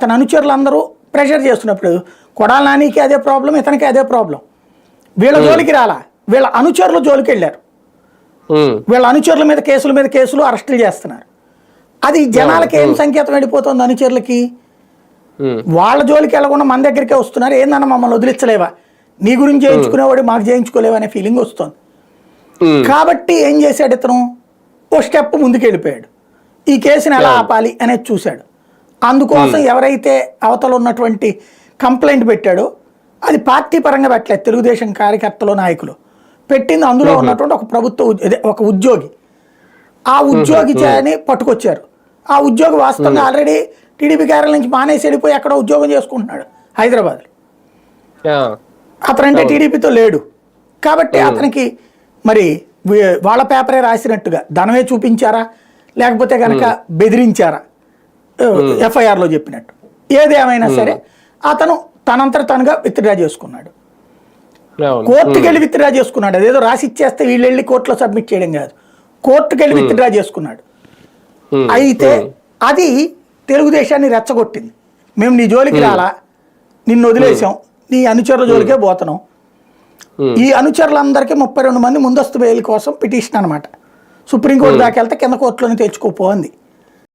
తన అనుచరులందరూ ప్రెషర్ చేస్తున్నప్పుడు కొడాల నానికి అదే ప్రాబ్లం, ఇతనికి అదే ప్రాబ్లం. వీళ్ళ జోలికి రాలా, వీళ్ళ అనుచరుల జోలికి వెళ్ళారు. వీళ్ళ అనుచరుల మీద కేసులు అరెస్టులు చేస్తున్నారు. అది జనాలకి ఏం సంకేతం వెళ్ళిపోతుంది? అనుచరులకి వాళ్ళ జోలికి వెళ్ళకుండా మన దగ్గరికే వస్తున్నారు. ఏందన్నా మమ్మల్ని వదిలించలేవా, నీ గురించి చేయించుకునేవాడు మాకు చేయించుకోలేవా అనే ఫీలింగ్ వస్తుంది. కాబట్టి ఏం చేశాడు ఇతను, ఓ స్టెప్ ముందుకు వెళ్ళిపోయాడు. ఈ కేసుని ఎలా ఆపాలి అనేది చూశాడు. అందుకోసం ఎవరైతే అవతల ఉన్నటువంటి కంప్లైంట్ పెట్టాడో అది పార్టీ పరంగా పెట్టలేదు, తెలుగుదేశం కార్యకర్తలు నాయకులు పెట్టింది. అందులో ఉన్నటువంటి ఒక ఉద్యోగి, ఆ ఉద్యోగి అని పట్టుకొచ్చారు. ఆ ఉద్యోగి వాస్తవంగా ఆల్రెడీ టీడీపీ కార్యాలయం నుంచి మానేసి వెళ్ళిపోయి అక్కడ ఉద్యోగం చేసుకుంటున్నాడు హైదరాబాద్లో. అతనంటే టీడీపీతో లేడు కాబట్టి అతనికి మరి వాళ్ళ పేపరే రాసినట్టుగా ధనమే చూపించారా లేకపోతే కనుక బెదిరించారా ఎఫ్ఐఆర్లో చెప్పినట్టు. ఏదేమైనా సరే అతను తనంతట తనుగా విత్డ్రా చేసుకున్నాడు. కోర్టుకి వెళ్ళి విత్డ్రా చేసుకున్నాడు. అదేదో రాసి ఇచ్చేస్తే వీళ్ళు వెళ్ళి కోర్టులో సబ్మిట్ చేయడం కాదు, కోర్టుకి వెళ్ళి విత్డ్రా చేసుకున్నాడు. అయితే అది తెలుగుదేశాన్ని రెచ్చగొట్టింది. మేము నీ జోలికి రాలా, నిన్ను వదిలేసాం, నీ అనుచరుల జోలికే పోతున్నాం. ఈ అనుచరులందరికీ 32 మంది ముందస్తు బెయిల్ కోసం పిటిషన్ అనమాట. సుప్రీంకోర్టు దాకా వెళ్తే కింద కోర్టులోనే తెచ్చుకోపోయింది.